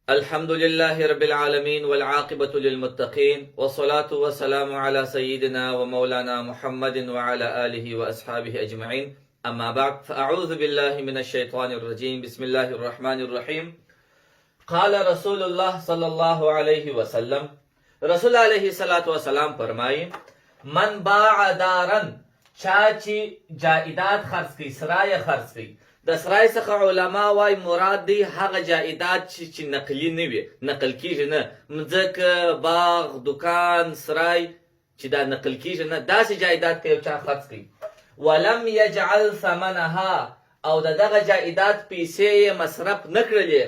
الحمد لله رب العالمين والعاقبة للمتقين والصلاة والسلام على سيدنا ومولانا محمد وعلى آله وأصحابه أجمعين. أما بعد، فأعوذ بالله من الشيطان الرجيم. بسم الله الرحمن الرحيم. قال رسول الله صلى الله عليه وسلم، رسول عليه الصلاة والسلام فرمائي: من باع دارن، چاچی جائداد خرڅ کی، سرای خرڅ کی. د سرای څخه علما وای مراد دی هغه جائداد چې نقلی نه وي، نقل کیږي نه، مځکه، باغ، دکان، سرای چې دا نقل کیږي نه، داسې جائداد که یو چا خرڅ کی. ولم یجعل ثمنها، او دغه جائداد پیسې یې مصرف نه کړلې،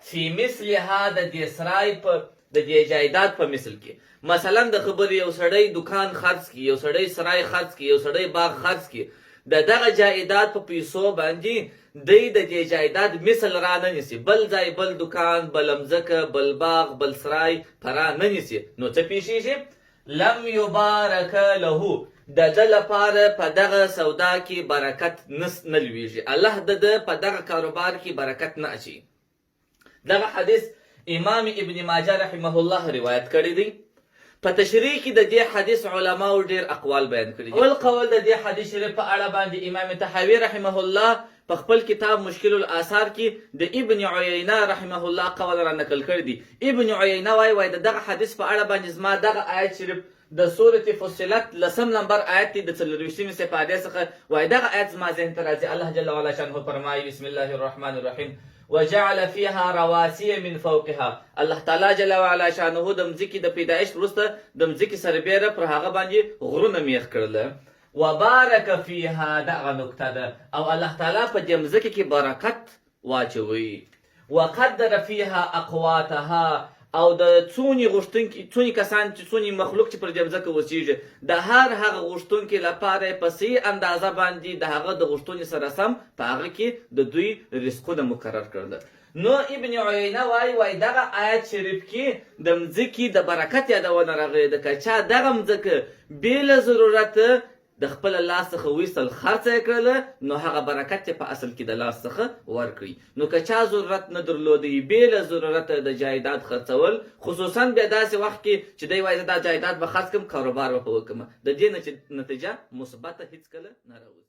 فی مثلها، د دې سرای په، د دې جائداد په مثل کې. مثلا د خبرې یو سړی دکان خرڅ کی، یو سړی سرای خرڅ کی، یو سړی باغ خرڅ کی، د دغه جائداد په پیسو باندې دی د دې جائداد مثل را نه نیسي، بل ځای بل دکان، بل مځکه، بل باغ، بل سرای فرا نه نیسي. نو څه پیښیږي؟ لم یبارک له، د ده لپاره په دغه سودا کې برکت نه لویږي، الله د ده په دغه کاروبار کې برکت نه اچي. دغه حدیث امام ابن ماجه رحمه الله روایت کړی دی. په تشریح کې د دې حدیث علماو ډیر اقوال بیان کړي دي. اول قول د دې حدیث شریف په اړه باندې امام طحاوی رحمه الله په خپل کتاب مشکل الاثار کې د ابن عیینه رحمه الله قول را نقل کړی دی. ابن عیینه وای دغه حدیث په اړه باندې زما دغه آیت شریف د سورة فصلت 10 نمبر آیت دی، د 44 سپارې څخه وای دغه آیت زما ذهن ته راځي. الله جل وعلا شانه فرمایي: بسم الله الرحمن الرحیم وجعل فيها رواسي من فوقها. الله تعالی جل وعلا شانه د مځکې د پیدایش وروسته د مځکې سربیره پر هغه باندې غرونه میخ کړل. وبارک فيها، دغه نکته ده، او الله تعالی په دې مځکې کې برکت واچوي. وقدر فيها اقواتها، او د څونی غوښتونکي، څونی کسان چې څونی مخلوق چې پر دې مځکه اوسیږي، د هر هغه غوښتونکي لپاره په صحیح اندازه باندې د هغه د غوښتنې سره سم په هغه کې د دوی رزقونه مقرر کړل. نو ابن عیینه وای دغه آیت شریف کې د مځکې د برکت یادونه راغلې ده. که چا دغه مځکه بېله ضرورت د خپل لاس څخه ویستل خرڅ یې کړله، نو هغه برکت په اصل کې د لاس څخه ورکړي. نو که چا ضرورت نه درلودی، بېله ضرورت د جایداد خرڅول، خصوصا بیا داسې وخت کې چې دی وایي زه دا جایداد به خرڅ کړم، کاروبار به وکړم، د دې نتیجه مثبته هیڅکله نه راوځي.